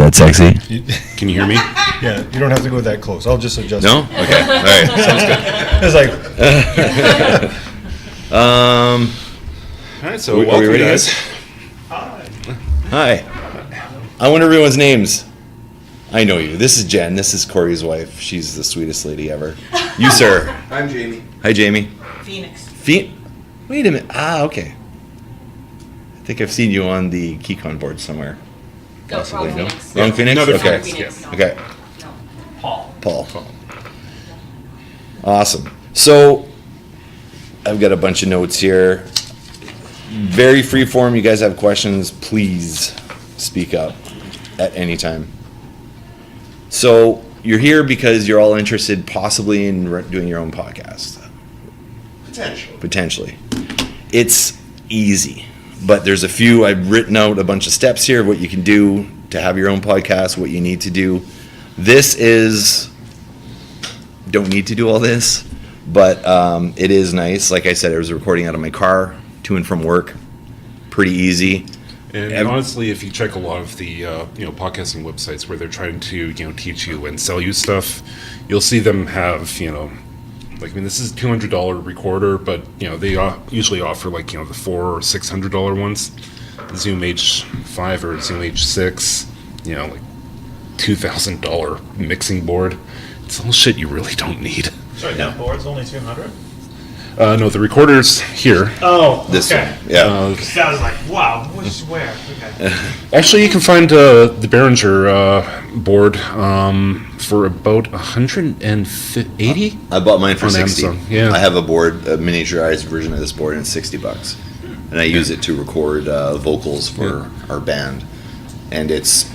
that sexy? Can you hear me? Yeah, you don't have to go that close. I'll just adjust. No? Okay. All right. Sounds good. It's like, All right, so Are we welcome, ready, guys. Hi. I want everyone's names. I know you. This is Jen. This is Corey's wife. She's the sweetest lady ever. You, sir. I'm Jamie. Hi, Jamie. Phoenix. Wait a minute. Okay. I think I've seen you on the Keycon board somewhere. No, Possibly, wrong no? Phoenix. Wrong Phoenix? Another Okay. Phoenix, No. Okay. No. Paul. Awesome. So, I've got a bunch of notes here. Very free form. You guys have questions, please speak up at any time. So, you're here because you're all interested possibly in doing your own podcast. Potentially. It's easy, but there's a few. I've written out a bunch of steps here of what you can do to have your own podcast, what you need to do. This is, don't need to do all this, but it is nice. Like I said, I was recording out of my car, to and from work. Pretty easy. And honestly, if you check a lot of the podcasting websites where they're trying to teach you and sell you stuff, you'll see them have this is $200 recorder, but they usually offer the $400 or $600 ones, the Zoom H5 or Zoom H6, $2,000 mixing board. It's all shit you really don't need. Sorry, that board's only 200? No, the recorder's here. Oh, This okay. one, yeah. That was like, wow, which where? Okay. Actually, you can find the Behringer board for about $180. I bought mine for On 60. Amazon, yeah. I have a board, a miniaturized version of this board, and it's $60. And I use it to record vocals for our band, and it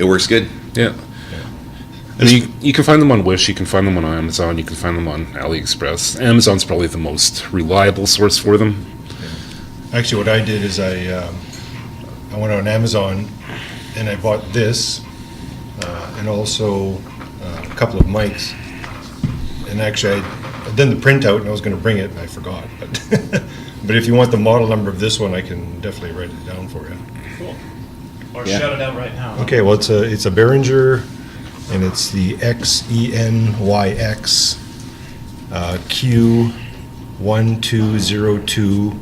works good. Yeah. And you can find them on Wish, you can find them on Amazon, you can find them on AliExpress. Amazon's probably the most reliable source for them. actually, what I did is I went on Amazon and I bought this and also a couple of mics. And actually, I did the printout and I was going to bring it and I forgot. But but if you want the model number of this one, I can definitely write it down for you. Cool. Or Yeah. shout it out right now. Okay, well, it's a Behringer, and it's the XENYX Q1202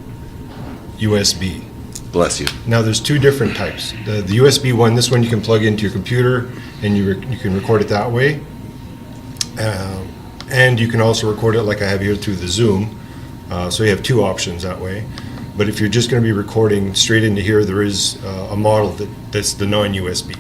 USB. Bless you. Now, there's two different types. The USB one, this one you can plug into your computer, and you can record it that way. And you can also record it like I have here through the Zoom. So you have two options that way. But if you're just going to be recording straight into here, there is a model that's the non-USB.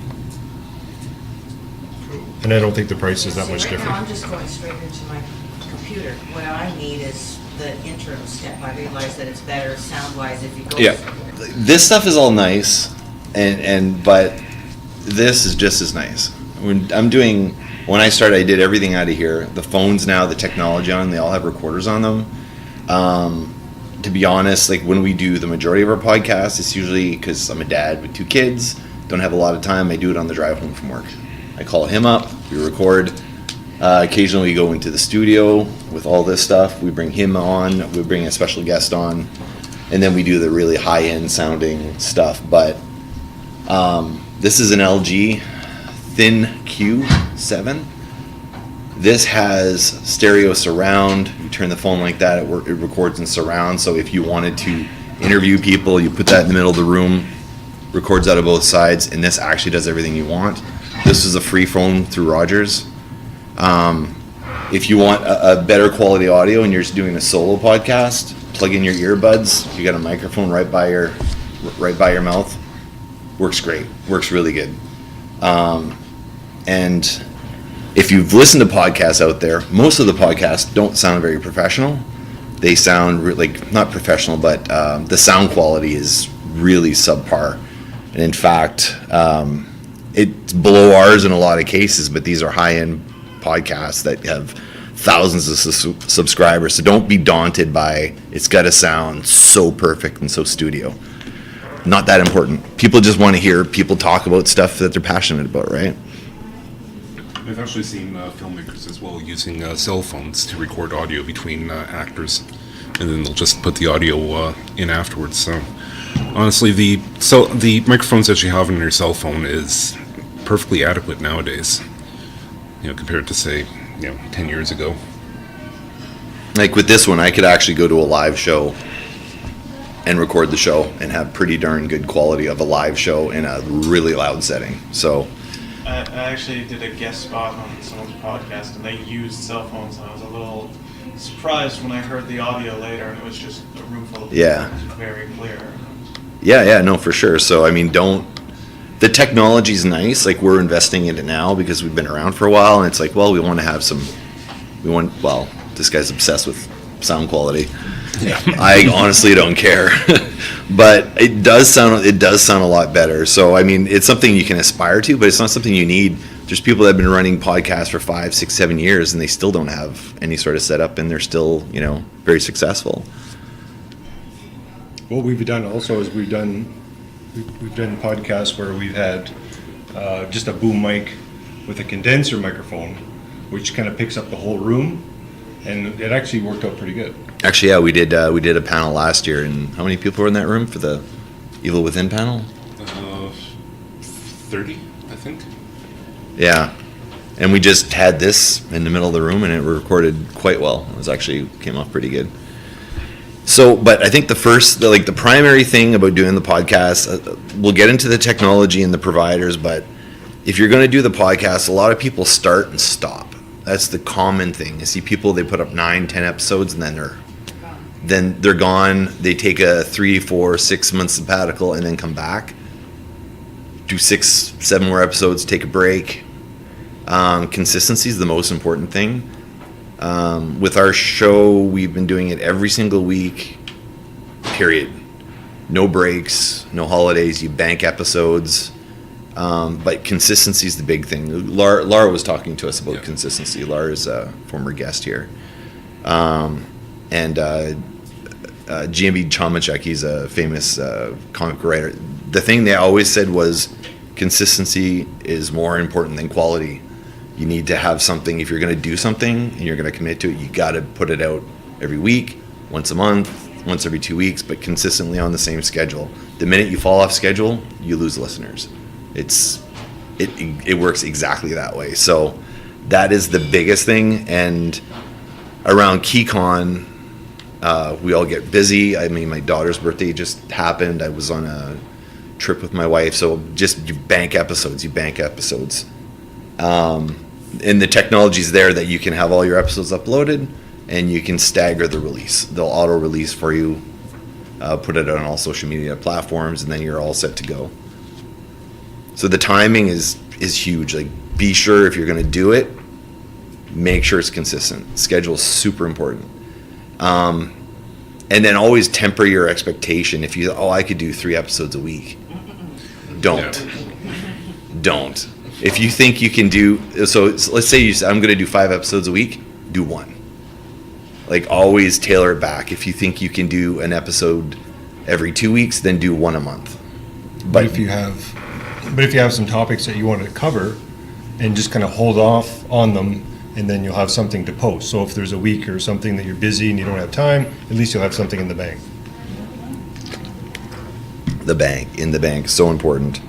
And I don't think the price is that much Right now, different. I'm just going straight into my computer. What I need is the intro step. I realize that it's better sound-wise if you go. Yeah. This stuff is all nice, but this is just as nice. When I started, I did everything out of here. The phones now, the technology on them, they all have recorders on them. To be honest, when we do the majority of our podcasts, it's usually because I'm a dad with 2 kids, don't have a lot of time. I do it on the drive home from work. I call him up, we record. Occasionally we go into the studio with all this stuff. We bring him on, we bring a special guest on, and then we do the really high-end sounding stuff. But this is an LG Thin Q7. This has stereo surround. You turn the phone like that, it records in surround. So if you wanted to interview people, you put that in the middle of the room, records out of both sides, and this actually does everything you want. This is a free phone through Rogers. If you want a better quality audio and you're just doing a solo podcast, plug in your earbuds. You got a microphone right by your mouth. Works great. Works really good. And if you've listened to podcasts out there, most of the podcasts don't sound very professional. They sound not professional, but the sound quality is really subpar. And in fact, it's below ours in a lot of cases, but these are high-end podcasts that have thousands of subscribers. So don't be daunted by it's got to sound so perfect and so studio. Not that important. People just want to hear people talk about stuff that they're passionate about, right? I've actually seen filmmakers as well using cell phones to record audio between actors, and then they'll just put the audio in afterwards. So honestly, the microphones that you have on your cell phone is perfectly adequate nowadays. Compared to say 10 years ago. Like with this one, I could actually go to a live show and record the show and have pretty darn good quality of a live show in a really loud setting. So I actually did a guest spot on someone's podcast, and they used cell phones, and I was a little surprised when I heard the audio later, and it was just a room full of people. Yeah. It was very clear. yeah, no, for sure. So I mean, the technology's nice. Like we're investing in it now because we've been around for a while, and it's like, well, we want to have this guy's obsessed with sound quality. Yeah. I honestly don't care, but it does sound a lot better. So I mean, it's something you can aspire to, but it's not something you need. There's people that have been running podcasts for 5, 6, 7 years, and they still don't have any sort of setup, and they're still very successful. What we've done also is we've done podcasts where we've had just a boom mic with a condenser microphone, which kind of picks up the whole room, and it actually worked out pretty good. Actually, yeah, we did a panel last year, and how many people were in that room for the Evil Within panel? 30, I think. Yeah, and we just had this in the middle of the room, and it recorded quite well. It was actually came off pretty good. So, but I think the primary thing about doing the podcast, we'll get into the technology and the providers, but if you're going to do the podcast, a lot of people start and stop. That's the common thing. I see people, they put up 9, 10 episodes, and then they're gone. They take a 3, 4, 6 month sabbatical and then come back, do 6, 7 more episodes, take a break. Consistency is the most important thing. With our show, we've been doing it every single week, period. No breaks, no holidays, you bank episodes. But consistency is the big thing. Laura was talking to us about consistency. Laura's a former guest here. And GMB Chomichuk, he's a famous comic writer. The thing they always said was consistency is more important than quality. You need to have something. If you're going to do something and you're going to commit to it, you got to put it out every week, once a month, once every 2 weeks, but consistently on the same schedule. The minute you fall off schedule, you lose listeners. It works exactly that way. So that is the biggest thing. And around Keycon, we all get busy. I mean, my daughter's birthday just happened. I was on a trip with my wife. So just you bank episodes. And the technology's there that you can have all your episodes uploaded and you can stagger the release. They'll auto release for you, put it on all social media platforms, and then you're all set to go. So the timing is huge. Like, be sure if you're going to do it, make sure it's consistent. Schedule is super important. And then always temper your expectation. If I could do 3 episodes a week. Don't. If you think you can do, so let's say I'm going to do 5 episodes a week, do 1. Like, always tailor it back. If you think you can do an episode every 2 weeks, then do 1 a month. But if you have some topics that you want to cover, and just kind of hold off on them, and then you'll have something to post. So if there's a week or something that you're busy and you don't have time, at least you'll have something in the bank. In the bank, so important.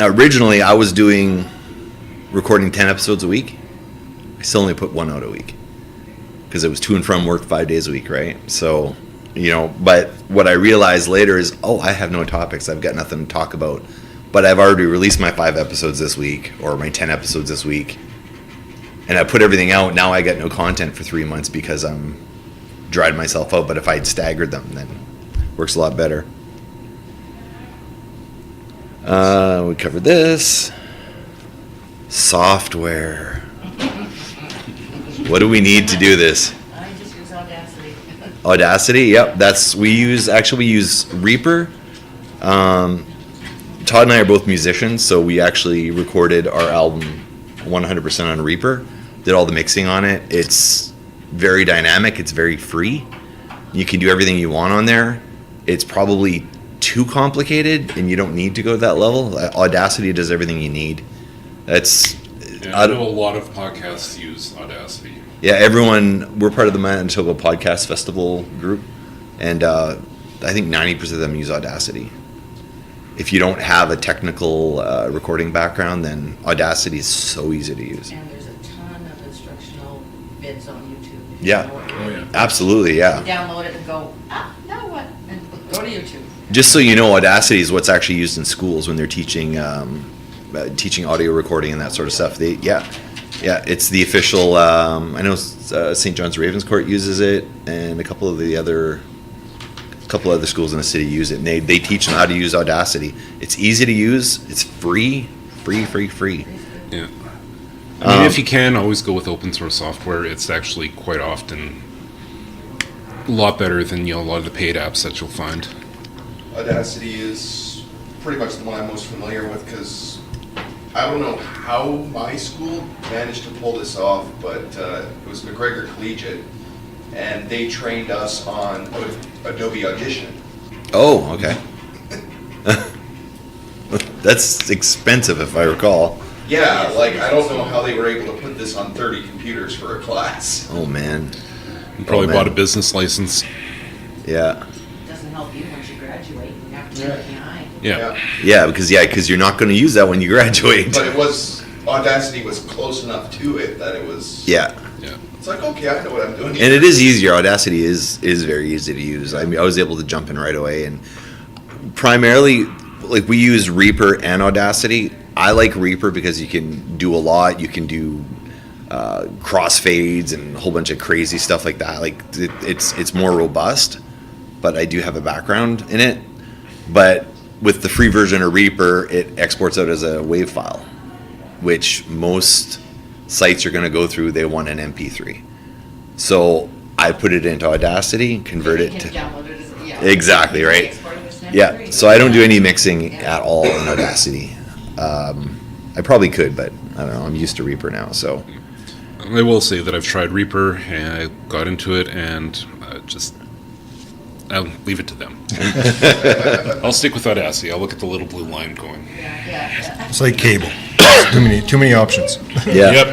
Originally, I was recording 10 episodes a week. I still only put 1 out a week because it was to and from work 5 days a week, right? So, but what I realized later is, I have no topics. I've got nothing to talk about. But I've already released my 5 episodes this week or my 10 episodes this week. And I put everything out. Now I got no content for 3 months because I'm dried myself out. But if I had staggered them, then it works a lot better. We covered this. Software. What do we need to do this? I just use Audacity. Audacity, yep. We use Reaper. Todd and I are both musicians, so we actually recorded our album 100% on Reaper. Did all the mixing on it. It's very dynamic. It's very free. You can do everything you want on there. It's probably too complicated, and you don't need to go to that level. Audacity does everything you need. I know a lot of podcasts use Audacity. Yeah, we're part of the Manitoba Podcast Festival group, and I think 90% of them use Audacity. if you don't have a technical recording background, then Audacity is so easy to use. And there's a ton of instructional vids on YouTube. if you Yeah. know what you're doing. Absolutely, yeah. You download it and go, now what? And go to YouTube. Just so you know, Audacity is what's actually used in schools when they're teaching teaching audio recording and that sort of stuff. It's the official. I know St. John's Ravenscourt uses it, and a couple of other schools in the city use it. And they teach them how to use Audacity. It's easy to use. It's free. Yeah. I mean, if you can, always go with open source software. It's actually quite often a lot better than a lot of the paid apps that you'll find. Audacity is pretty much the one I'm most familiar with because I don't know how my school managed to pull this off, but it was McGregor Collegiate, and they trained us on Adobe Audition. Oh, okay. That's expensive, if I recall. Yeah, like I don't know how they were able to put this on 30 computers for a class. Oh man. You probably man. bought a business license. Yeah. It doesn't help you once you graduate. You have to leave it behind. Yeah. Because you're not going to use that when you graduate. But Audacity was close enough to it that it was. Yeah. It's like, okay, I know what I'm doing here. And it is easier. Audacity is very easy to use. I mean, I was able to jump in right away, and primarily, like, we use Reaper and Audacity. I like Reaper because you can do a lot. You can do crossfades and a whole bunch of crazy stuff like that. Like, it's more robust, but I do have a background in it. But with the free version of Reaper, it exports out as a WAV file, which most sites are going to go through. They want an MP3. So I put it into Audacity, convert it You to... can download it as, yeah. Exactly, right. Export it as an Yeah, MP3. so I don't do any mixing at all in Audacity. I probably could, but I don't know. I'm used to Reaper now, so... I will say that I've tried Reaper and I got into it and I'll leave it to them. I'll stick with Audacity. I'll look at the little blue line going. Yeah. It's like cable. Too many options. Yeah.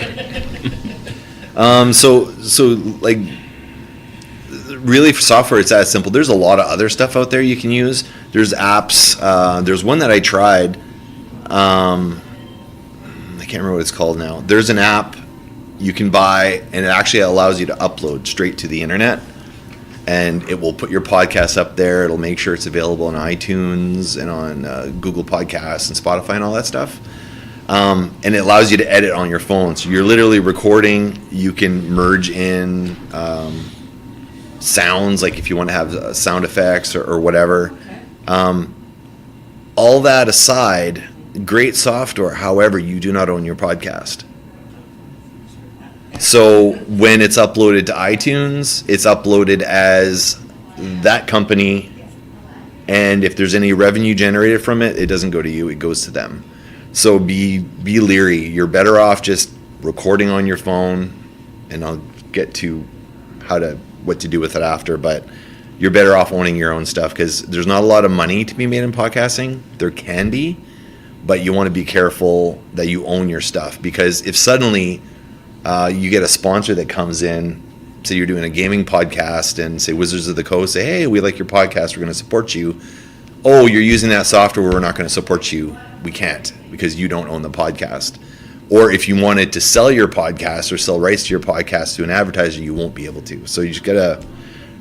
Yep. So like, really for software, it's that simple. There's a lot of other stuff out there you can use. There's apps. There's one that I tried. I can't remember what it's called now. There's an app you can buy, and it actually allows you to upload straight to the internet. And it will put your podcast up there. It'll make sure it's available on iTunes and on Google Podcasts and Spotify and all that stuff. And it allows you to edit on your phone. So you're literally recording. You can merge in sounds, like if you want to have sound effects or whatever. Okay. All that aside, great software. However, you do not own your podcast. So when it's uploaded to iTunes, it's uploaded as that company, and if there's any revenue generated from it, it doesn't go to you, it goes to them. So be leery. You're better off just recording on your phone, and I'll get to what to do with it after, but you're better off owning your own stuff because there's not a lot of money to be made in podcasting. There can be, but you want to be careful that you own your stuff, because if suddenly you get a sponsor that comes in, say you're doing a gaming podcast, and say Wizards of the Coast say, hey, we like your podcast, we're going to support you. Oh, you're using that software, we're not going to support you. We can't, because you don't own the podcast. Or if you wanted to sell your podcast or sell rights to your podcast to an advertiser, you won't be able to. So you just got to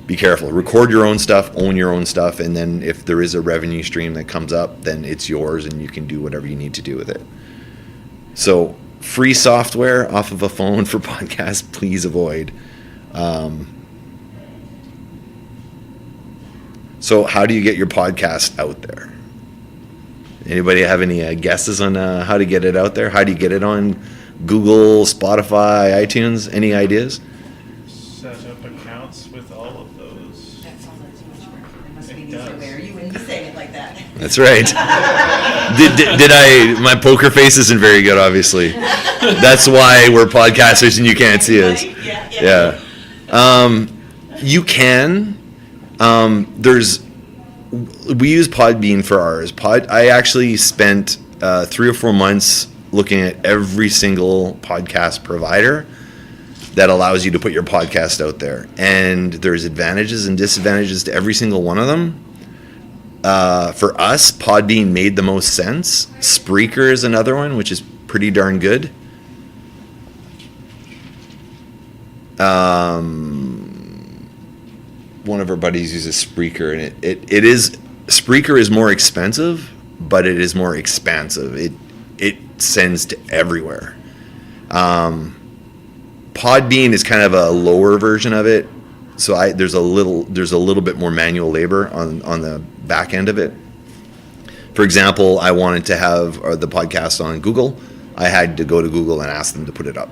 be careful. Record your own stuff, own your own stuff, and then if there is a revenue stream that comes up, then it's yours and you can do whatever you need to do with it. So free software off of a phone for podcasts, please avoid. So how do you get your podcast out there? Anybody have any guesses on how to get it out there? How do you get it on Google, Spotify, iTunes? Any ideas? Set up accounts with all of those. That sounds like too much work. It must be It easier does. there. You wouldn't be saying it like that. That's right. did I? My poker face isn't very good, obviously. That's why we're podcasters and you can't see us. Yeah. Yeah. You can. We use Podbean for ours. I actually spent 3 or 4 months looking at every single podcast provider that allows you to put your podcast out there. And there's advantages and disadvantages to every single one of them. for us, Podbean made the most sense. Spreaker is another one, which is pretty darn good. One of our buddies uses Spreaker, and Spreaker is more expensive, but it is more expansive. It sends to everywhere. Podbean is kind of a lower version of it, so there's a little bit more manual labor on the back end of it. For example, I wanted to have the podcast on Google. I had to go to Google and ask them to put it up.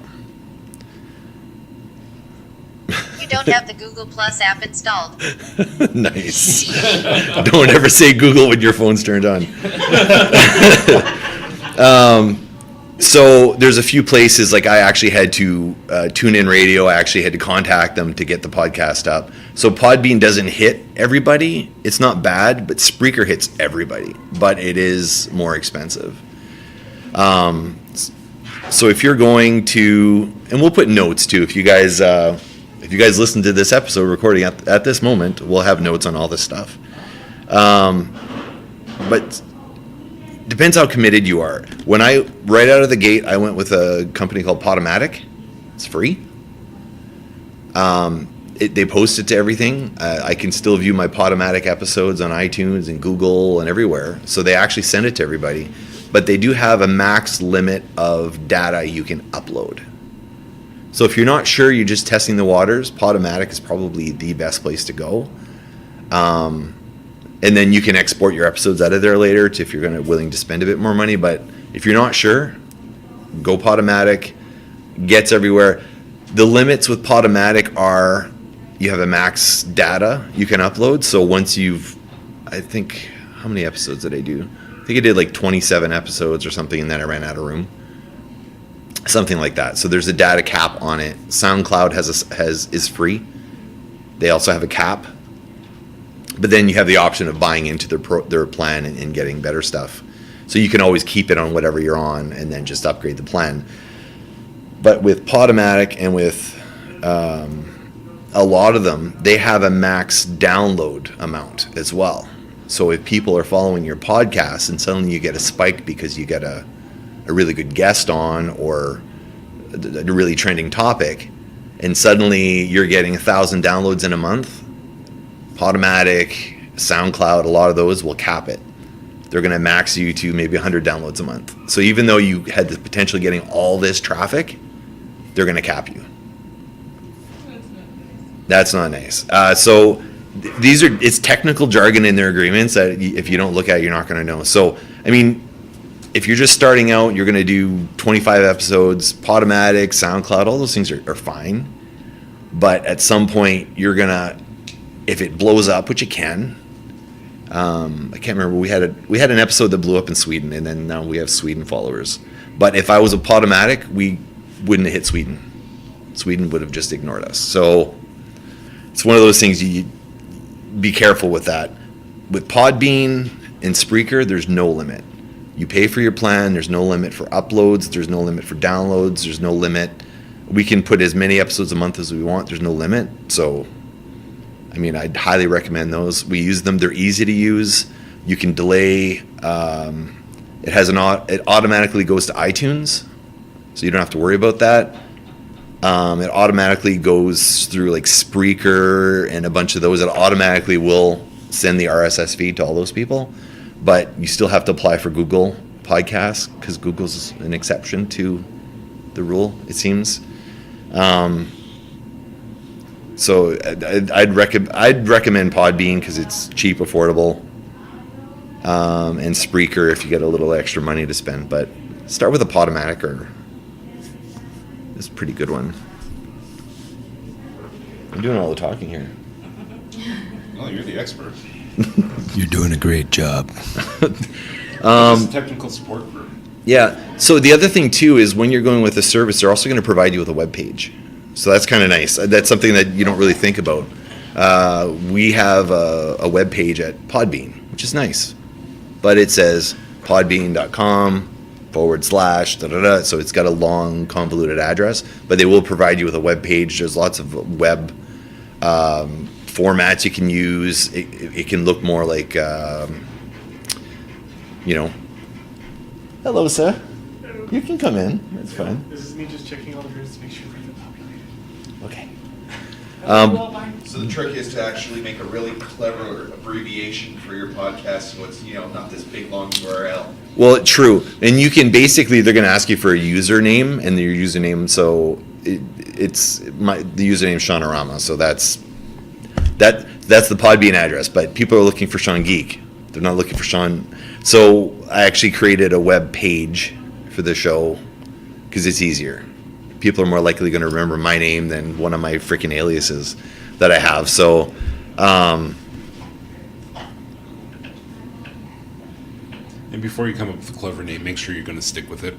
You don't have the Google Plus app installed. Nice. Don't ever say Google when your phone's turned on. So there's a few places, like I actually had to tune in radio. I actually had to contact them to get the podcast up. So Podbean doesn't hit everybody. It's not bad, but Spreaker hits everybody. But it is more expensive. So if you're going to, and we'll put notes too. If you guys listen to this episode recording at this moment, we'll have notes on all this stuff. But depends how committed you are. Right out of the gate, I went with a company called Podomatic. It's free. They post it to everything. I can still view my Podomatic episodes on iTunes and Google and everywhere. So they actually send it to everybody. But they do have a max limit of data you can upload. So if you're not sure, you're just testing the waters, Podomatic is probably the best place to go. And then you can export your episodes out of there later if you're willing to spend a bit more money. But if you're not sure, go Podomatic. Gets everywhere. The limits with Podomatic are you have a max data you can upload. So once I think, how many episodes did I do? I think I did like 27 episodes or something, and then I ran out of room. Something like that. So there's a data cap on it. SoundCloud is free. They also have a cap. But then you have the option of buying into their plan and getting better stuff. So you can always keep it on whatever you're on and then just upgrade the plan. But with Podomatic and with a lot of them, they have a max download amount as well. So if people are following your podcast and suddenly you get a spike because you get a really good guest on or a really trending topic, and suddenly you're getting 1,000 downloads in a month, Podomatic, SoundCloud, a lot of those will cap it. They're going to max you to maybe 100 downloads a month. So even though you had the potential of getting all this traffic, they're going to cap you. That's not nice. So it's technical jargon in their agreements that if you don't look at it, you're not going to know. So, I mean, if you're just starting out, you're going to do 25 episodes, Podomatic, SoundCloud, all those things are fine. But at some point, you're going to, if it blows up, which it can, I can't remember, we had an episode that blew up in Sweden, and then now we have Sweden followers. But if I was a Podomatic, we wouldn't have hit Sweden. Sweden would have just ignored us. So it's one of those things, you be careful with that. With Podbean and Spreaker, there's no limit. You pay for your plan, there's no limit for uploads, there's no limit for downloads, there's no limit. We can put as many episodes a month as we want, there's no limit. So, I mean, I'd highly recommend those. We use them, they're easy to use. You can delay, it automatically goes to iTunes, so you don't have to worry about that. It automatically goes through like Spreaker and a bunch of those. It automatically will send the RSS feed to all those people. But you still have to apply for Google Podcasts because Google's an exception to the rule, it seems. So I'd recommend Podbean because it's cheap, affordable, and Spreaker if you get a little extra money to spend. But start with a Podomatic, or it's a pretty good one. I'm doing all the talking here. Oh, you're the expert. You're doing a great job. Technical support group. Yeah. So the other thing too is when you're going with a service, they're also going to provide you with a web page. So that's kind of nice. That's something that you don't really think about. We have a web page at Podbean, which is nice, but it says podbean.com /. So it's got a long convoluted address, but they will provide you with a web page. There's lots of web formats you can use. It can look more like, hello, sir. You can come in. That's fine. This is me just checking all the grids to make sure they're populated. Okay. So the trick is to actually make a really clever abbreviation for your podcast, so it's, not this big long URL. Well, true. And you can basically, they're going to ask you for a username and your username. So the username is Seanorama. So that's the Podbean address. But people are looking for SeanGeek. They're not looking for Sean. So I actually created a web page for the show because it's easier. People are more likely going to remember my name than one of my freaking aliases that I have. So, And before you come up with a clever name, make sure you're going to stick with it.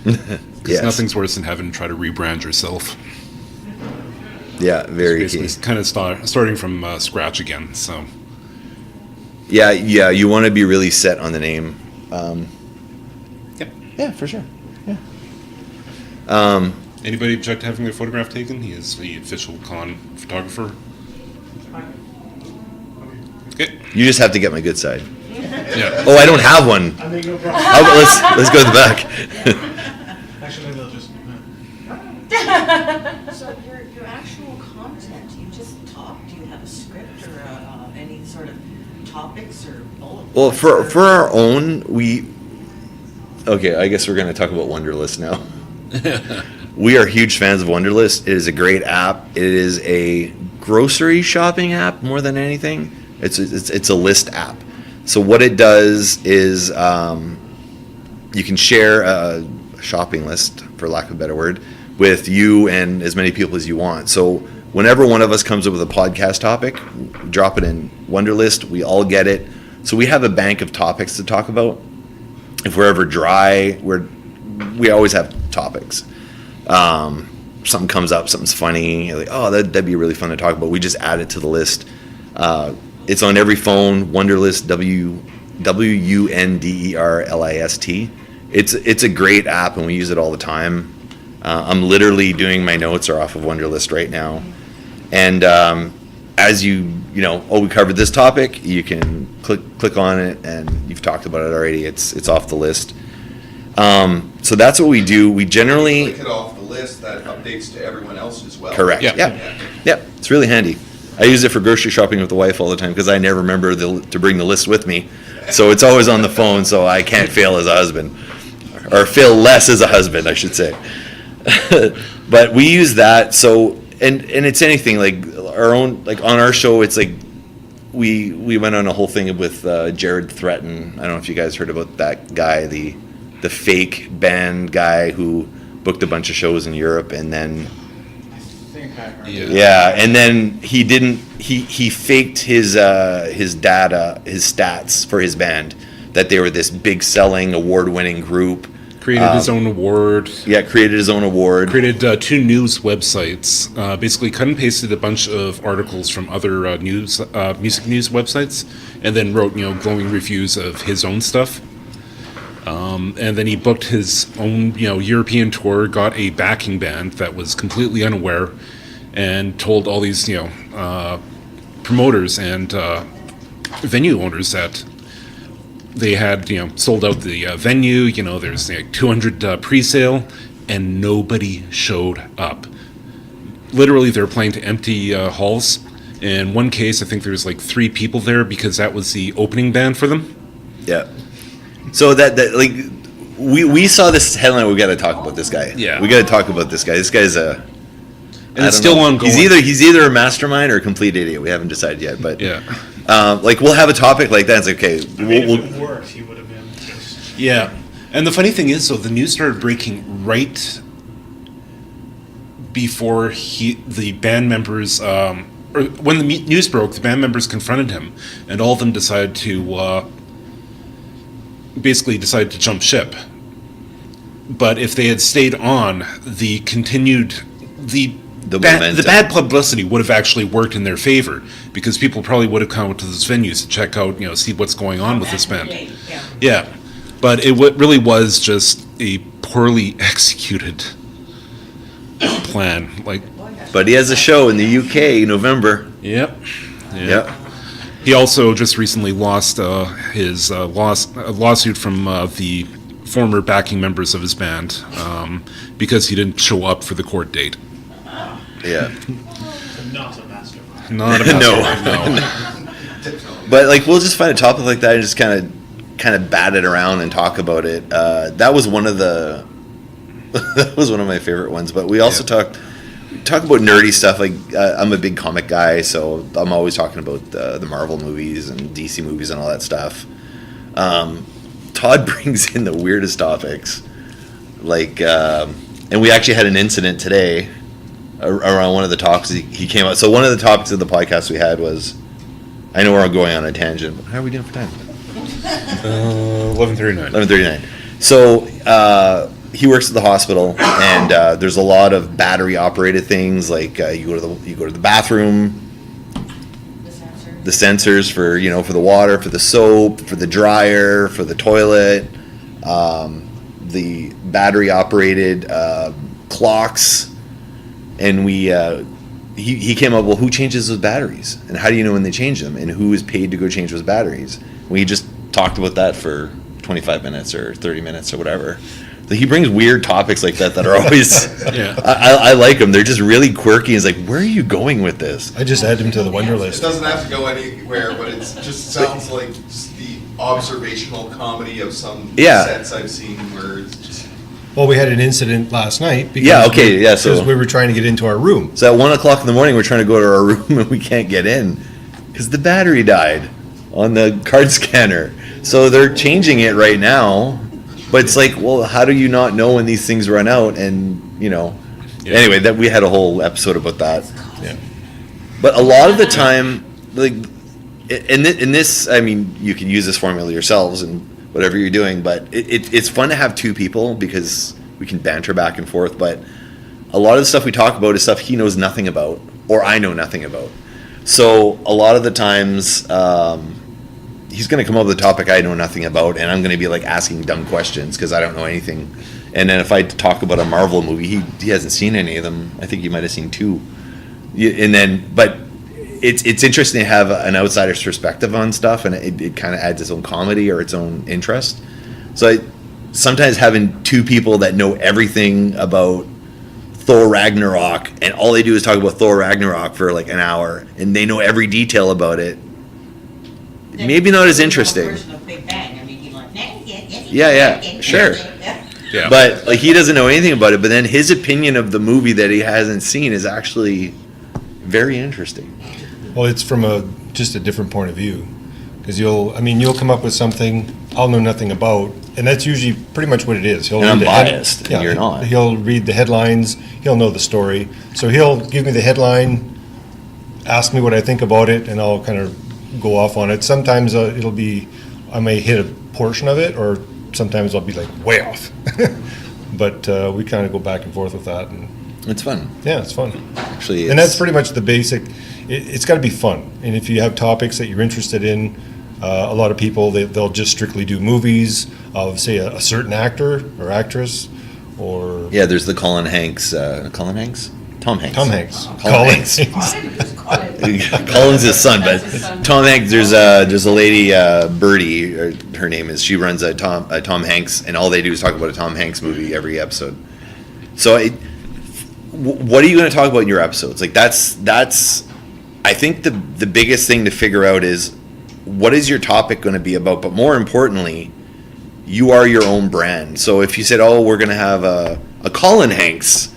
Because yes. nothing's worse than having to try to rebrand yourself. Yeah, very It's key. basically kind of starting from scratch again. So Yeah, you want to be really set on the name. Yep. Yeah, for sure. Yeah. Anybody object to having their photograph taken? He is the official con photographer. Okay. You just have to get my good side. Yeah. Oh, I don't have one. I think no problem. Let's go to the back. Actually, maybe they'll just. So your actual content, you just talk, do you have a script or any sort of topics or bullet Well, points for or- our own, okay, I guess we're going to talk about Wunderlist now. We are huge fans of Wunderlist. It is a great app. It is a grocery shopping app more than anything. It's a list app. So what it does is you can share a shopping list, for lack of a better word, with you and as many people as you want. So whenever one of us comes up with a podcast topic, drop it in Wunderlist. We all get it. So we have a bank of topics to talk about. If we're ever dry, we always have topics. Something comes up, something's funny, you're like, oh, that'd be really fun to talk about. We just add it to the list. It's on every phone. Wunderlist, Wunderlist. It's a great app, and we use it all the time. I'm literally doing my notes are off of Wunderlist right now, and as we covered this topic, you can click on it, and you've talked about it already. It's off the list. So that's what we do. We generally Click it off the list, that updates to everyone else as well. correct. Yeah. Yeah. It's really handy. I use it for grocery shopping with the wife all the time because I never remember to bring the list with me. So it's always on the phone, so I can't fail as a husband, or fail less as a husband, I should say. But we use that. So and it's anything like our own, like on our show. It's like we went on a whole thing with Jared Threaten. I don't know if you guys heard about that guy, the fake band guy who booked a bunch of shows in Europe and then. I think I heard. Yeah, and then he faked his data, his stats for his band, that they were this big selling, award-winning group. Created his own award. Yeah, created his own award. Created 2 news websites. Basically, cut and pasted a bunch of articles from other music news websites, and then wrote glowing reviews of his own stuff. And then he booked his own European tour, got a backing band that was completely unaware, and told all these promoters and venue owners that they had sold out the venue. There's like 200 pre-sale, and nobody showed up. Literally, they're playing to empty halls. In one case, I think there's like 3 people there because that was the opening band for them. Yeah. So that like we saw this headline. We got to talk about this guy. Yeah. We got to talk about this guy. This guy's And it's still ongoing. He's either a mastermind or a complete idiot. We haven't decided yet, but Yeah. like we'll have a topic like that. It's like, okay. I mean, if it worked, he would have been just. Yeah. And the funny thing is, though, the news started breaking right before the band members, or when the news broke, the band members confronted him, and all of them decided to jump ship. But if they had stayed on, the momentum. bad publicity would have actually worked in their favor, because people probably would have come to those venues to check out, see what's going on with this band. Yeah. Yeah, but it really was just a poorly executed plan. Like, But he has a show in the UK, November. Yep. Yeah. He also just recently lost his lawsuit from the former backing members of his band because he didn't show up for the court date. Yeah. So not a mastermind. Not a No. But like, we'll just find a topic like that and just kind of bat it around and talk about it. That was one of the that was one of my favorite ones. But we also talk about nerdy stuff. Like I'm a big comic guy, so I'm always talking about the Marvel movies and DC movies and all that stuff. Todd brings in the weirdest topics, like, and we actually had an incident today around one of the talks he came out. So one of the topics of the podcast we had was, I know we're going on a tangent, but how are we doing for time? 11:39. 11:39. So he works at the hospital, and there's a lot of battery operated things. Like you go to the bathroom, the sensors for for the water, for the soap, for the dryer, for the toilet, the battery operated clocks, and he came up, well, who changes those batteries, and how do you know when they change them, and who is paid to go change those batteries? We just talked about that for 25 minutes or 30 minutes or whatever. So he brings weird topics like that are always, I like them. They're just really quirky. He's like, where are you going with this? I just add him to the It Wunderlist. doesn't have to go anywhere, but it just sounds like just the observational comedy of some Yeah. sets I've seen where it's just. Well, we had an incident last night. Because so we were trying to get into our room. So at 1 o'clock in the morning, we're trying to go to our room and we can't get in because the battery died on the card scanner. So they're changing it right now. But it's like, well, how do you not know when these things run out? And, anyway, that we had a whole episode about that. Yeah. But a lot of the time, like, in this, I mean, you can use this formula yourselves and whatever you're doing, but it's fun to have two people because we can banter back and forth. But a lot of the stuff we talk about is stuff he knows nothing about or I know nothing about. So a lot of the times, he's going to come up with a topic I know nothing about, and I'm going to be like asking dumb questions because I don't know anything. And then if I talk about a Marvel movie, he hasn't seen any of them. I think he might have seen 2. But it's interesting to have an outsider's perspective on stuff, and it kind of adds its own comedy or its own interest. So sometimes having 2 people that know everything about Thor Ragnarok, and all they do is talk about Thor Ragnarok for like an hour, and they know every detail about it. Maybe not as interesting. Yeah, sure. Yeah. But like he doesn't know anything about it. But then his opinion of the movie that he hasn't seen is actually very interesting. Well, it's from just a different point of view, because you'll come up with something I'll know nothing about, and that's usually pretty much what it is. And I'm biased, and you're not. He'll read the headlines. He'll know the story, so he'll give me the headline, ask me what I think about it, and I'll kind of go off on it. Sometimes it'll be, I may hit a portion of it, or sometimes I'll be like way off. But we kind of go back and forth with that, and It's fun. yeah, it's fun. Actually, And that's pretty much the basic. It's got to be fun, and if you have topics that you're interested in, a lot of people they'll just strictly do movies of, say, a certain actor or actress, or yeah. There's the Colin Hanks. Colin Hanks. Tom Hanks. Tom Hanks. Colin Hanks. Colin's his son, but Tom Hanks. There's a lady, Birdie, or her name is. She runs a Tom Hanks, and all they do is talk about a Tom Hanks movie every episode. So, what are you going to talk about in your episodes? Like that's. I think the biggest thing to figure out is what is your topic going to be about, but more importantly, you are your own brand. So if you said, oh, we're going to have a Colin Hanks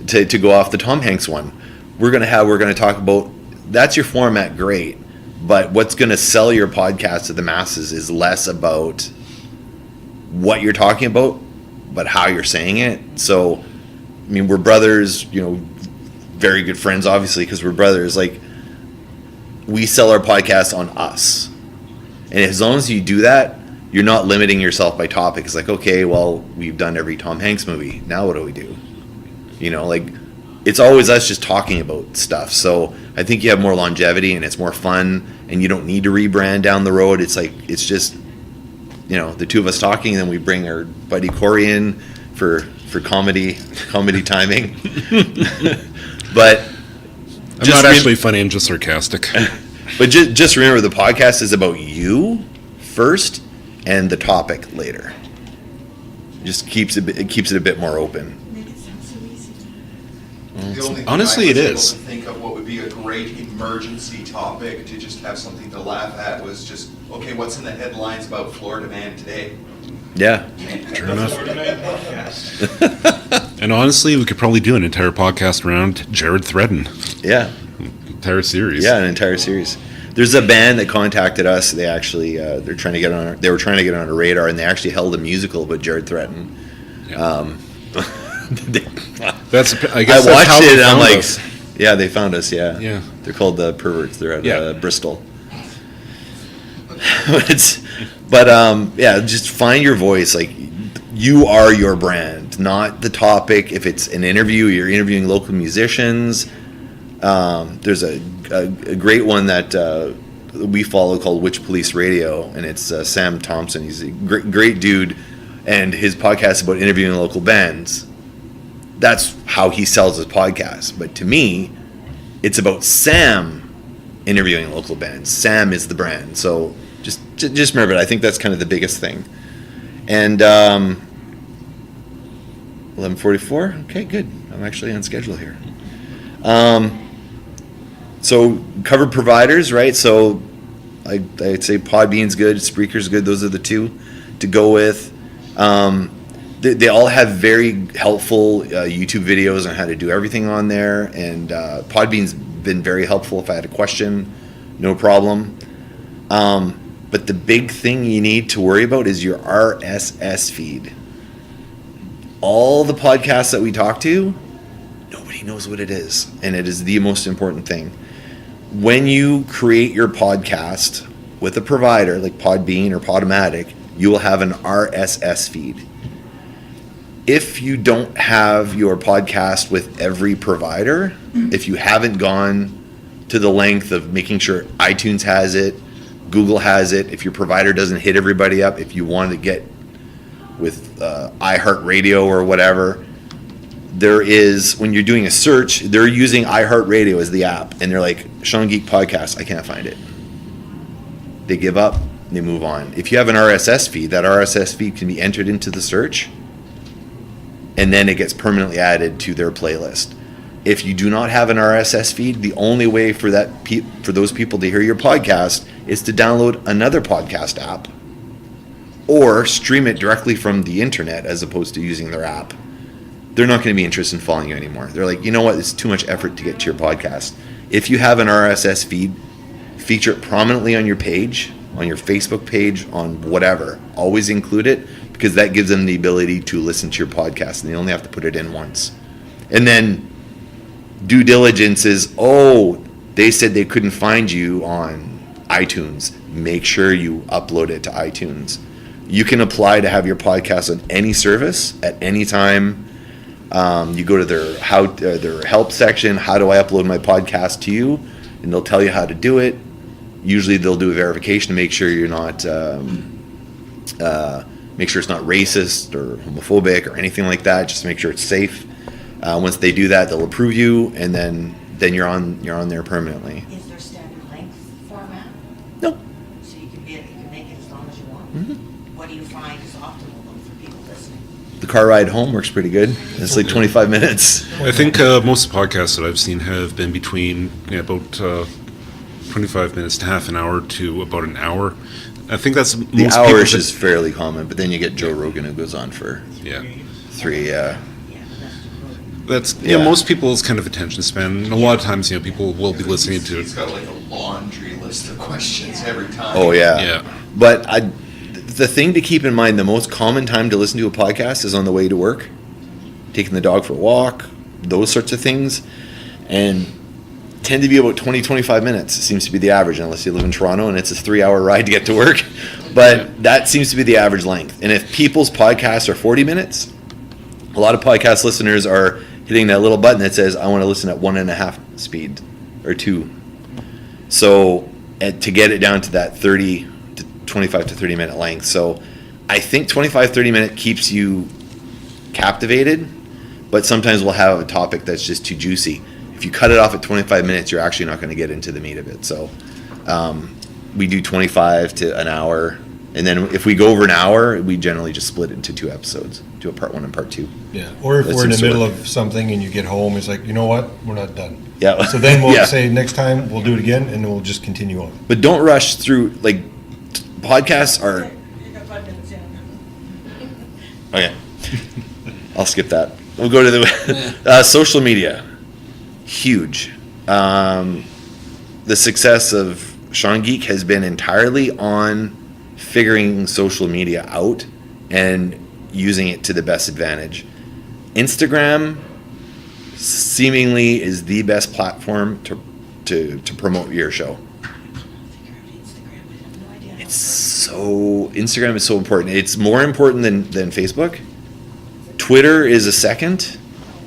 to go off the Tom Hanks one, we're going to talk about, that's your format, great. But what's going to sell your podcast to the masses is less about what you're talking about, but how you're saying it. So, I mean, we're brothers, very good friends, obviously, because we're brothers. Like, we sell our podcast on us. And as long as you do that, you're not limiting yourself by topic. It's like, okay, well, we've done every Tom Hanks movie. Now what do we do? It's always us just talking about stuff. So I think you have more longevity and it's more fun, and you don't need to rebrand down the road. It's like, it's just, the two of us talking, and then we bring our buddy Corey in for comedy timing. But I'm not actually funny, I'm just sarcastic. But just remember, the podcast is about you first, and the topic later. Just keeps it a bit more open. Make it sound so easy. The only thing Honestly, I it was is. able to think of what would be a great emergency topic to just have something to laugh at was just, okay, what's in the headlines about Florida Man today? Yeah. True enough. Florida Man podcast. And honestly, we could probably do an entire podcast around Jared Threaten. Yeah. Entire series. Yeah, an entire series. There's a band that contacted us. They actually they were trying to get on our radar, and they actually held a musical about Jared Threaten. Yeah. That's I guess I that's watched how they it, and I'm found like, us. yeah, they found us. Yeah, Yeah. They're called the Perverts. They're at Yeah. Bristol. Yeah, just find your voice. Like, you are your brand, not the topic. If it's an interview, you're interviewing local musicians. There's a great one that we follow called Witch Police Radio, and it's Sam Thompson. He's a great dude, and his podcast is about interviewing local bands. That's how he sells his podcast. But to me, it's about Sam interviewing local bands. Sam is the brand. So just remember it. I think that's kind of the biggest thing. And 11:44. Okay, good. I'm actually on schedule here. So covered providers, right? So I'd say Podbean's good, Spreaker's good. Those are the two to go with. They all have very helpful YouTube videos on how to do everything on there, and Podbean's been very helpful. If I had a question, no problem. But the big thing you need to worry about is your RSS feed. All the podcasts that we talk to, nobody knows what it is, and it is the most important thing. When you create your podcast with a provider like Podbean or Podomatic, you will have an RSS feed. If you don't have your podcast with every provider, if you haven't gone to the length of making sure iTunes has it, Google has it, if your provider doesn't hit everybody up, if you want to get with iHeartRadio or whatever, there is, when you're doing a search, they're using iHeartRadio as the app, and they're like, SeanGeek podcast, I can't find it. They give up, they move on. If you have an RSS feed, that RSS feed can be entered into the search, and then it gets permanently added to their playlist. If you do not have an RSS feed, the only way for those people to hear your podcast is to download another podcast app or stream it directly from the internet as opposed to using their app. They're not going to be interested in following you anymore. They're like, you know what, it's too much effort to get to your podcast. If you have an RSS feed, feature it prominently on your page, on your Facebook page, on whatever. Always include it, because that gives them the ability to listen to your podcast, and they only have to put it in once. And then due diligence is, they said they couldn't find you on iTunes. Make sure you upload it to iTunes. You can apply to have your podcast on any service at any time. You go to their help section. How do I upload my podcast to you? And they'll tell you how to do it. Usually they'll do a verification to make sure you're not, make sure it's not racist or homophobic or anything like that. Just make sure it's safe. Once they do that, they'll approve you, and then you're on there permanently. Is there standard length format? No. So you can make it as long as you want? Mm-hmm. What do you find is optimal though for people listening? The car ride home works pretty good. It's like 25 minutes. I think most podcasts that I've seen have been between about 25 minutes to half an hour to about an hour. I think that's most The hours people is fairly common, but then you get Joe Rogan who goes on for yeah. 3. Yeah, that's good. That's Yeah. most people's kind of attention span. And a lot of times, people will be listening to He's it. got like a laundry list of questions every time. Oh yeah. Yeah. But the thing to keep in mind, the most common time to listen to a podcast is on the way to work, taking the dog for a walk, those sorts of things, and tend to be about 20-25 minutes. It seems to be the average, unless you live in Toronto and it's a 3-hour ride to get to work. But that seems to be the average length. And if people's podcasts are 40 minutes, a lot of podcast listeners are hitting that little button that says, I want to listen at 1.5 speed or 2. So to get it down to that 30 to 25 to 30 minute length. So I think 25-30 minute keeps you captivated, but sometimes we'll have a topic that's just too juicy. if you cut it off at 25 minutes, you're actually not going to get into the meat of it. So we do 25 to an hour. And then if we go over an hour, we generally just split it into 2 episodes, do a part 1 and part 2. Yeah, or if That we're in the seems to middle work. of something and you get home, it's like, you know what, we're not done. Yeah. So then we'll Yeah. say, next time, we'll do it again, and we'll just continue on. But don't rush through, like, podcasts are, You got 5 minutes in. okay. I'll skip that. We'll go to the social media. Huge. The success of SeanGeek has been entirely on figuring social media out and using it to the best advantage. Instagram seemingly is the best platform to promote your show. Instagram, I have no idea. Instagram is so important. It's more important than Facebook. Twitter is a second,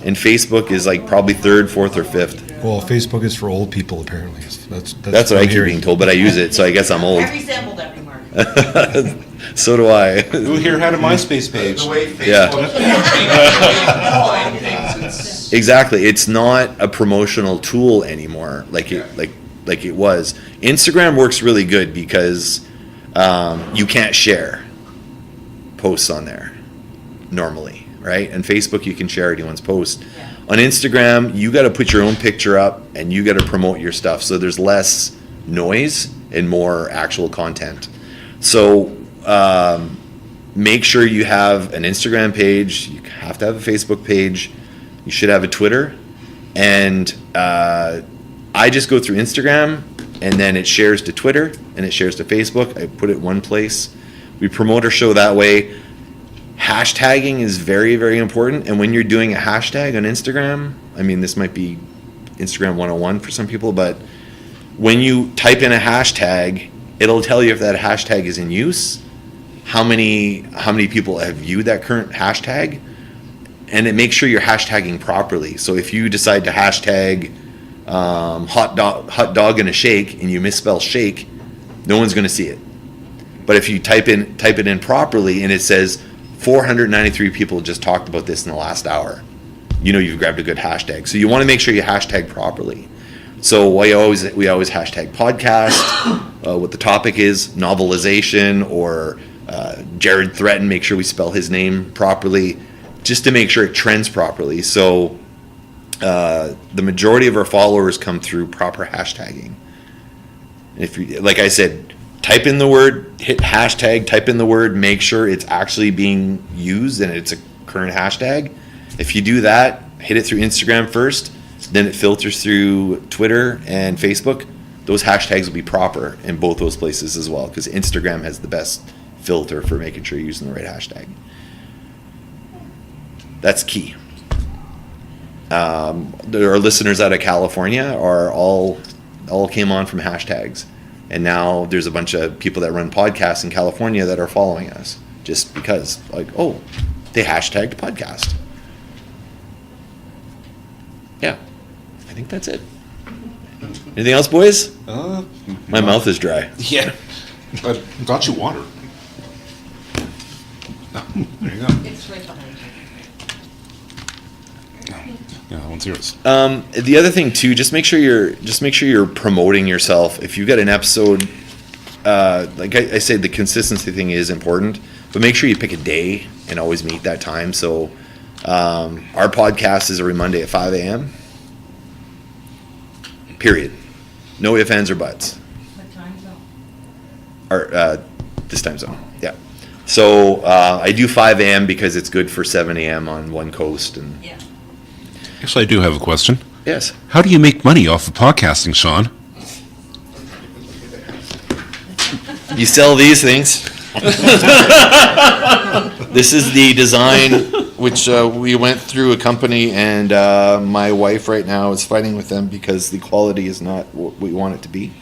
and Facebook is like probably third, fourth, or fifth. Well, Facebook is for old people, apparently. That's That's what I I'm keep hearing. being told, but I use it, so I guess I'm old. I resemble that remark. So do I. Who here had a MySpace page? The way Yeah. Facebook find things, it's Exactly. It's not a promotional tool anymore like it was. Instagram works really good because you can't share posts on there normally, right? And Facebook, you can share anyone's post. Yeah. On Instagram, you got to put your own picture up and you got to promote your stuff. So there's less noise and more actual content. So make sure you have an Instagram page. You have to have a Facebook page. You should have a Twitter. And I just go through Instagram, and then it shares to Twitter, and it shares to Facebook. I put it one place. We promote our show that way. Hashtagging is very, very important. And when you're doing a hashtag on Instagram, I mean, this might be Instagram 101 for some people, but when you type in a hashtag, it'll tell you if that hashtag is in use, how many people have viewed that current hashtag, and it makes sure you're hashtagging properly. So if you decide to hashtag hot dog and a shake, and you misspell shake, no one's going to see it. But if you type it in properly, and it says 493 people just talked about this in the last hour, you know you've grabbed a good hashtag. So you want to make sure you hashtag properly. So we always hashtag podcast, what the topic is, novelization, or Jared Threaten, make sure we spell his name properly, just to make sure it trends properly. So the majority of our followers come through proper hashtagging. If you, like I said, type in the word, hit hashtag, type in the word, make sure it's actually being used and it's a current hashtag. If you do that, hit it through Instagram first, then it filters through Twitter and Facebook. Those hashtags will be proper in both those places as well, because Instagram has the best filter for making sure you're using the right hashtag. That's key. Our listeners out of California are all came on from hashtags. And now there's a bunch of people that run podcasts in California that are following us just because, like, oh, they hashtagged podcast. Yeah, I think that's it. Anything else, boys? My mouth is dry. Yeah. I got you water. Oh, there you go. It's right behind you. Yeah, that one's yours. The other thing too, just make sure you're promoting yourself. If you've got an episode, like I said, the consistency thing is important, but make sure you pick a day and always meet that time. So our podcast is every Monday at 5 a.m. Period. No ifs, ands, or buts. What time zone? Or this time zone, yeah. So I do 5 a.m. because it's good for 7 a.m. on one coast. And Yeah. Actually, I do have a question. yes. How do you make money off of podcasting, Sean? You sell these things. This is the design, which we went through a company, and my wife right now is fighting with them because the quality is not what we want it to be.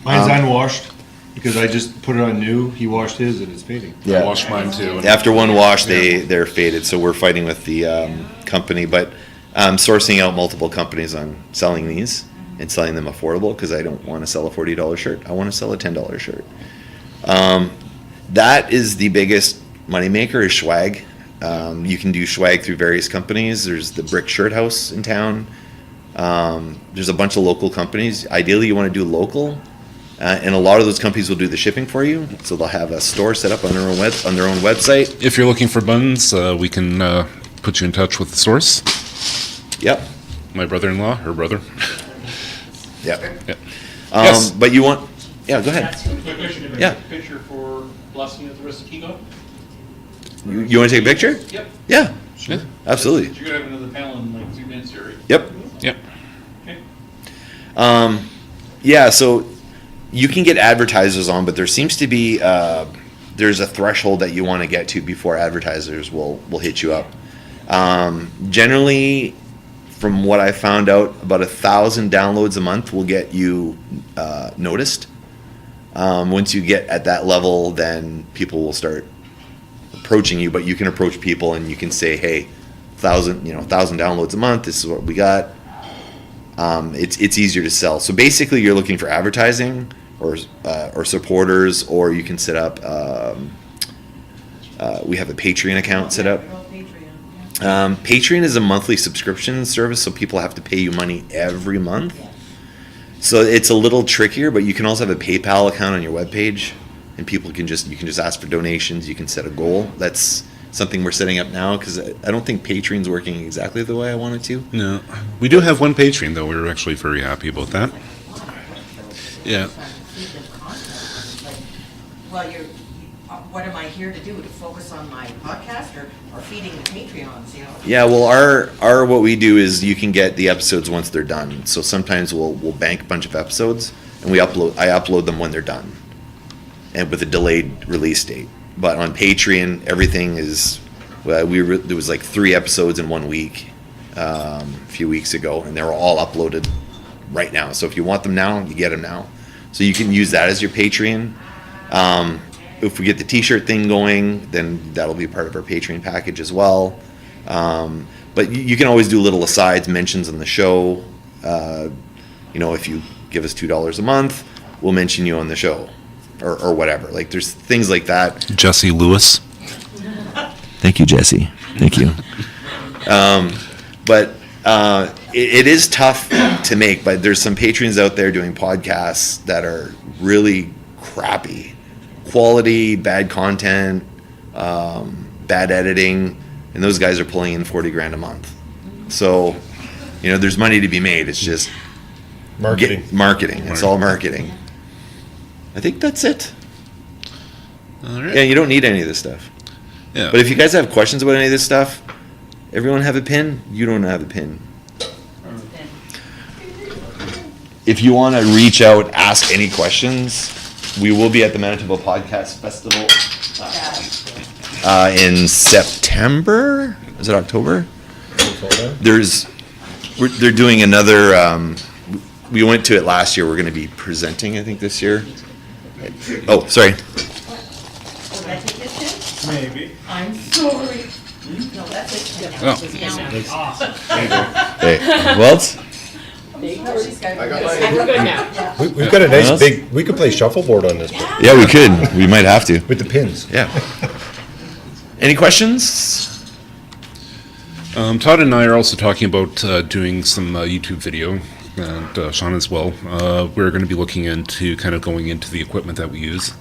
Mine's unwashed, because I just put it on new, he washed his, and it's fading. I washed mine too. After one wash, they're faded, so we're fighting with the company, but I'm sourcing out multiple companies on selling these and selling them affordable, because I don't want to sell a $40 shirt. I want to sell a $10 shirt. That is the biggest moneymaker, is swag. You can do swag through various companies. There's the Brick Shirt House in town. There's a bunch of local companies. Ideally, you want to do local, and a lot of those companies will do the shipping for you. So they'll have a store set up on their own website. If you're looking for buns, we can put you in touch with the source. Yep. My brother-in-law, her brother. Yep. Yep. Yes. But you want? Yeah. Go ahead. Quick question, Yeah. picture for blessing of the rest of Keycon? You want to take a picture? Yep. Yeah. Yeah. Absolutely. You're gonna have another panel in like 2 minutes here, right? Yep. Yep. Okay. Yeah, so you can get advertisers on, but there seems to be there's a threshold that you want to get to before advertisers will hit you up. Generally, from what I found out, about 1,000 downloads a month will get you noticed. Once you get at that level, then people will start approaching you. But you can approach people and you can say, "Hey, 1,000 downloads a month. This is what we got." It's easier to sell. So basically, you're looking for advertising or supporters, or you can set up. We have a Patreon account set up. Patreon is a monthly subscription service, so people have to pay you money every month. So it's a little trickier, but you can also have a PayPal account on your webpage, and you can just ask for donations. You can set a goal. That's something we're setting up now because I don't think Patreon's working exactly the way I want it to. No, we do have one Patreon though. We're actually very happy about that. Yeah. Well, what am I here to do? To focus on my podcast or feeding the Patreons, you know? Yeah, well, our what we do is you can get the episodes once they're done. So sometimes we'll bank a bunch of episodes and I upload them when they're done, and with a delayed release date. But on Patreon, everything is. There was like 3 episodes in 1 week a few weeks ago, and they were all uploaded right now. So if you want them now, you get them now. So you can use that as your Patreon. If we get the T-shirt thing going, then that'll be part of our Patreon package as well. But you can always do little asides, mentions on the show. If you give us $2 a month, we'll mention you on the show. Or whatever. Like there's things like that. Jesse Lewis. Thank you, Jesse. Thank you. But it is tough to make. But there's some patrons out there doing podcasts that are really crappy quality, bad content, bad editing, and those guys are pulling in $40,000 a month. So, there's money to be made. It's just marketing. It's all marketing. I think that's it. All right. Yeah, you don't need any of this stuff. Yeah. But if you guys have questions about any of this stuff, everyone have a pin? You don't have a pin. If you want to reach out, ask any questions, we will be at the Manitoba Podcast Festival in September. Is it October? They're doing another. We went to it last year. We're going to be presenting, I think, this year. Oh, sorry. Did I take this pin? Maybe. I'm sorry. No, that's it. Oh. Hey, Welts? I got We're my, good now. We've got a nice big, we could play shuffleboard on this, Yeah, we could. We might have to. with the pins. Yeah. Any questions? Todd and I are also talking about doing some YouTube video, and Sean as well. We're going to be looking into kind of going into the equipment that we use.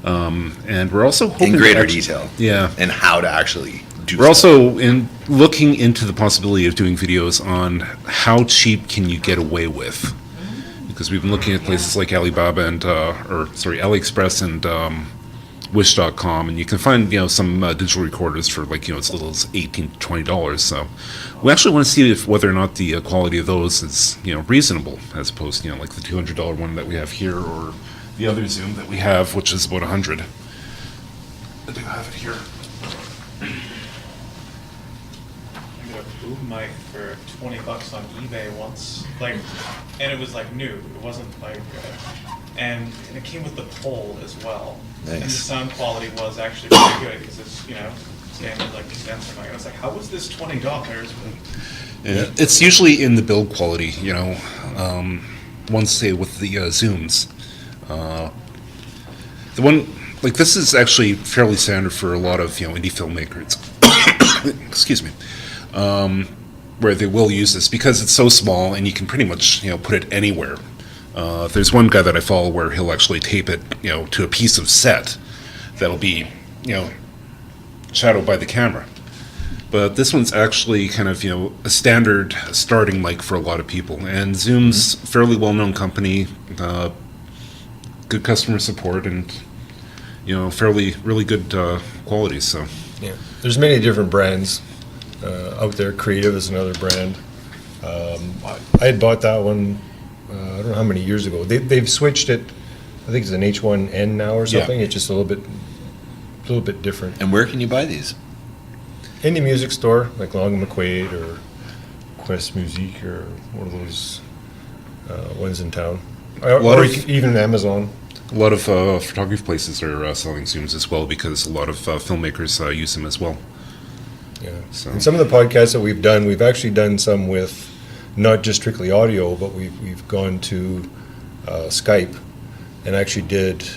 And we're also hoping In greater to actu- detail. Yeah. And how to actually do We're stuff. also looking into the possibility of doing videos on how cheap can you get away with, because we've been looking at places like Alibaba and AliExpress and Wish.com, and you can find some digital recorders for as little as $18 to $20. So we actually want to see whether or not the quality of those is reasonable, as opposed to like the $200 one that we have here, or the other Zoom that we have, which is about $100. I do have it here. I got a boom mic for $20 on eBay once, and it was new. It wasn't and it came with the pole as well. And the Nice. sound quality was actually pretty good because it's standard condenser mic. I was like, how was this $20? Yeah, it's usually in the build quality, once say with the Zooms. The one, this is actually fairly standard for a lot of, indie filmmakers. Excuse me. where they will use this because it's so small and you can pretty much, put it anywhere. There's one guy that I follow where he'll actually tape it, to a piece of set that'll be, shadowed by the camera. But this one's actually kind of, a standard starting mic for a lot of people. And Zoom's fairly well-known company, good customer support, and, really good quality. So Yeah, there's many different brands out there. Creative is another brand. I had bought that one, I don't know how many years ago. They've switched it. I think it's an H1N now or something. It's just a little bit different. And where can you buy these? Indie music store like Long McQuaid or Quest Music or one of those ones in town, or even Amazon. a lot of photography places are selling Zooms as well because a lot of filmmakers use them as well. Yeah. So. And some of the podcasts that we've done, we've actually done some with not just strictly audio, but we've gone to Skype and actually did.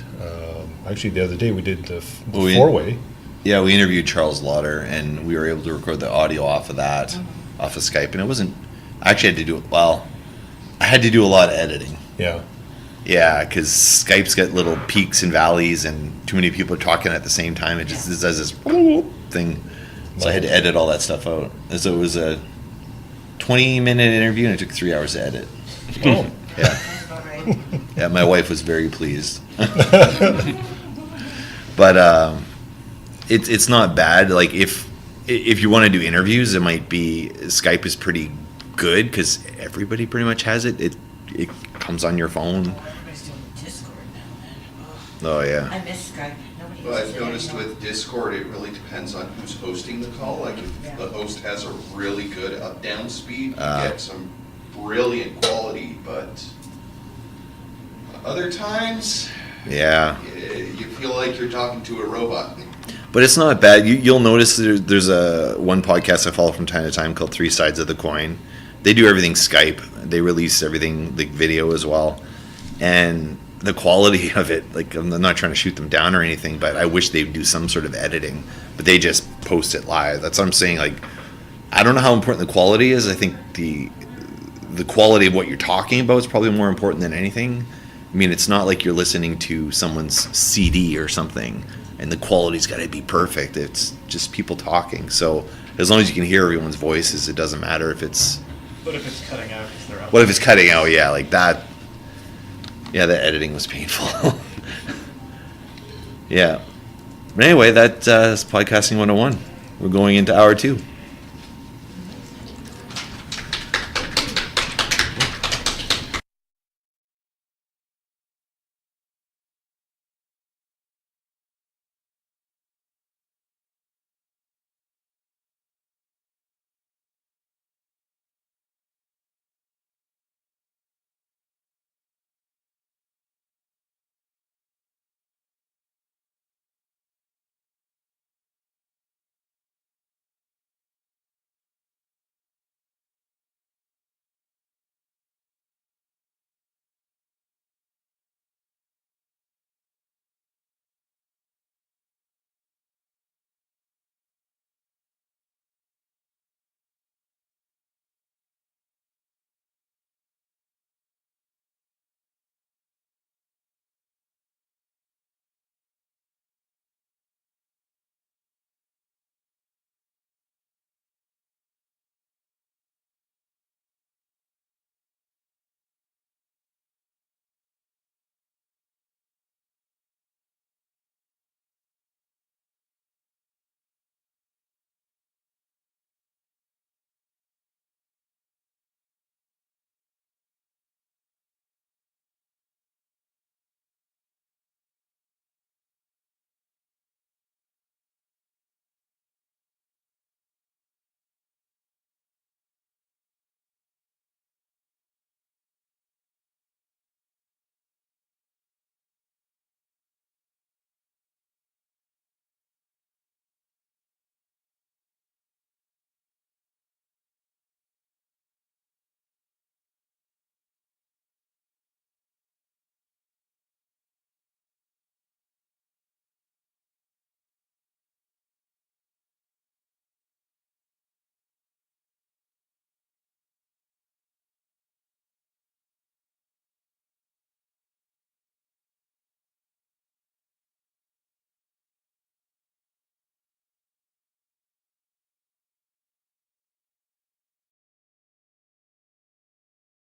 Actually, the other day we did the four-way. Yeah, we interviewed Charles Lauder, and we were able to record the audio off of that, off of Skype, and it wasn't. I actually had to do it. Well, I had to do a lot of editing. Yeah. Yeah, because Skype's got little peaks and valleys, and too many people are talking at the same time. It just does this thing. So I had to edit all that stuff out. And so it was a 20-minute interview, and it took 3 hours to edit. Oh. Yeah. Yeah, my wife was very pleased. But it's not bad. Like if you want to do interviews, it might be Skype is pretty good because everybody pretty much has it. It comes on your phone. Everybody's doing Discord now, man. Oh yeah. I miss Skype. Nobody Well, uses I've it noticed anymore. with Discord, it really depends on who's hosting the call. Like if the host has a really good up-down speed, you get some brilliant quality, but other times, Yeah. you feel like you're talking to a robot. But it's not bad. You'll notice there's one podcast I follow from time to time called Three Sides of the Coin. They do everything Skype. They release everything, like video as well. And the quality of it, like I'm not trying to shoot them down or anything, but I wish they'd do some sort of editing. But they just post it live. That's what I'm saying. Like, I don't know how important the quality is. I think the quality of what you're talking about is probably more important than anything. I mean, it's not like you're listening to someone's CD or something, and the quality's got to be perfect. It's just people talking. So as long as you can hear everyone's voices, it doesn't matter if it's. But if it's cutting out because they're up. What if it's cutting out? Yeah, like that. Yeah, the editing was painful. Yeah. But anyway, that's Podcasting 101. We're going into hour 2.